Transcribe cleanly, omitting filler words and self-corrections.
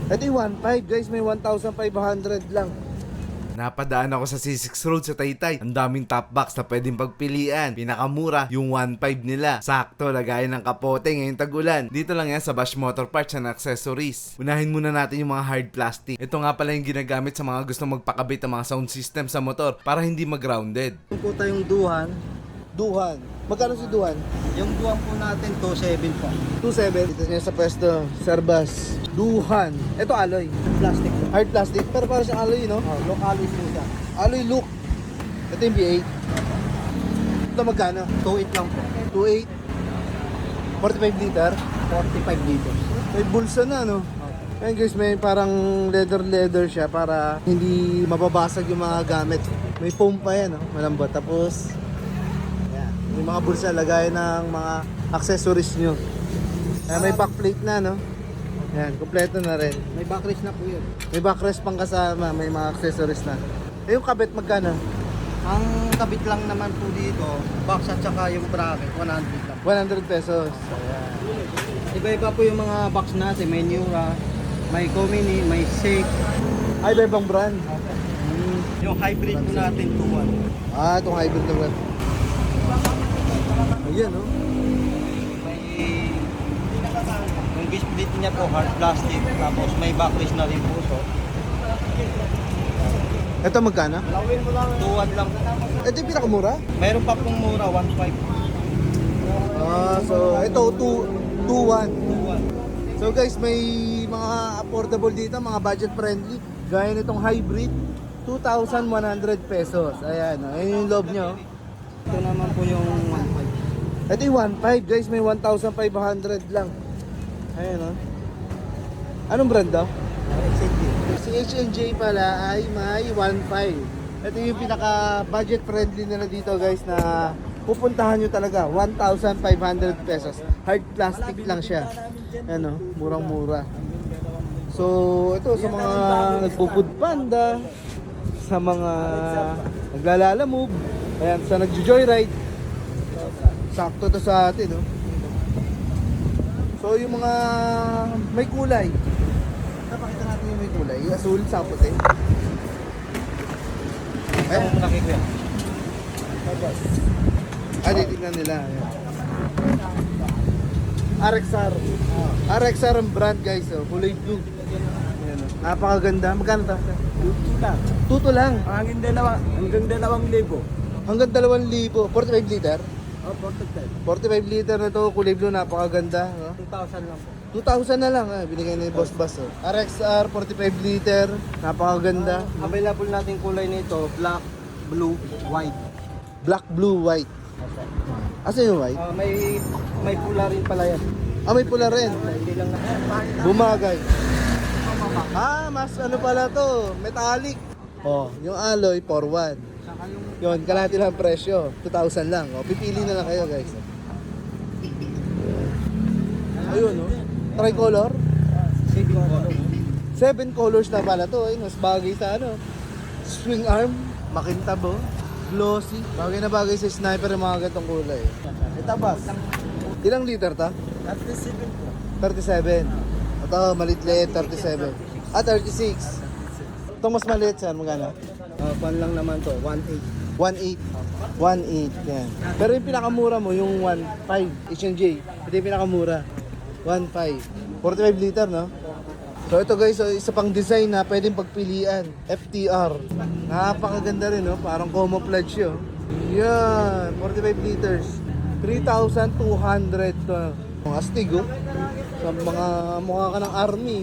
Ito yung 1.5 guys, may 1,500 lang. Napadaan ako sa C6 Road sa Taytay. Ang daming top box na pwedeng pagpilian. Pinakamura, yung 1.5 nila. Sakto, lagayan ng kapote ngayong tag-ulan. Dito lang yan sa Bash Motor Parts and Accessories. Unahin muna natin yung mga hard plastic. Ito nga pala yung ginagamit sa mga gusto magpakabit ng mga sound system sa motor para hindi mag-grounded. Yung po tayong duhan, Duhan. Magkano si Duhan? yung duhan po natin 2.7 po. 2.7. Dito niya sa pwesto, Sarbas. Duhan. Ito alloy. Plastic po. Hard plastic, pero parang siyang alloy, no? Oh, locally po siya. Alloy look. Ito yung V8. Ito magkano? 2.8 lang po. 2.8. 45 liter. 45 liters. May bulsa na, no? Ayan guys, may parang leather siya para hindi mababasag yung mga gamit. May foam pa yan, no? Malambot. Tapos, yan. May mga bulsa, lagay ng mga accessories nyo. Ayan, may backplate na, no? Yan, kompleto na rin. May backrest na po yun. May backrest pang kasama, may mga accessories na. Eh, yung kabit magkano? Ang kabit lang naman po dito, box at saka yung bracket, 100 lang. 100 pesos. Iba-iba po yung mga box natin. May Nura, may Comini, may Shake. Ay, iba ibang brand. Yung hybrid po natin, 2.1. Ah, itong hybrid na brand. Ayan, no? May yung split niya po hard plastic, tapos may backrest na rin po. So, Ito magkano? 2.1 lang. Ito yung pinakamura? Mayroon pa pong mura, 1.5. Ah, so ito 2.1. 2.1. So guys, may mga affordable dito, mga budget friendly. Gaya nitong hybrid, 2,100 pesos. Ayan, oh. Ayan yung loob nyo. Ito naman po yung 1.5. Ito yung 1.5 guys, may 1,500 lang. Ayan, oh. Anong brand daw? Si H&J pala ay may 1.5. Ito yung pinaka budget friendly nila dito guys na pupuntahan nyo talaga, 1,500 pesos. Hard plastic lang siya. Ano, murang-mura. So, ito sa mga nagpo-food panda, sa mga naglalala move, ayan, sa nagjo-joyride. Sakto to sa atin, no? So, yung mga may kulay. Napakita natin yung may kulay. Yung asul sa puti. Ay, laki ko yan. Titignan nila. Ayan. RXR. RXR ang brand guys. Oh. Kulay blue. Ayan, oh. Napakaganda. Magkano ta? Tuto lang. Hanggang 2,000. Hanggang 2,000. 45 liter. Oh, 45. 45 liter na to. Kulay blue. Napakaganda. No? 2,000 lang po. 2,000 na lang. Binigay ni Boss Bass. Oh. RXR 45 liter. Napakaganda. Available natin kulay nito, black, blue, white. Black, blue, white. Asa yung white? May pula rin pala yan. Ah, may pula rin. Hindi lang na. Bumagay. Ah, mas ano pala to, metallic. Oh, yung alloy 4.1. Saka yung Yun, kalahati lang ang presyo, 2,000 lang. Oh, pipili na lang kayo, guys. Ayun, oh. Tricolor. shading color. 7 colors na pala to, eh. Mas bagay sa ano. Swing arm, makintab, oh. Glossy. Bagay na bagay sa sniper yung mga gatong kulay. Itabas. Ilang liter ta? 37 po. 37. Ito, maliit-liit, 37. Ah, 36. Ito mas maliit, sir. Magkano? Pan lang naman to, 1.8. 1.8. 1.8, yan. Pero yung pinakamura mo, yung 1.5. H&J. Ito yung pinakamura. 1.5. 45 liter, no? So ito guys, so, isa pang design na pwedeng pagpilian. FTR. Napakaganda rin, no? Parang camouflage yun. Yan. 45 liters. 3,200 to. Mga astig, oh. Sa mga mukha ka ng army.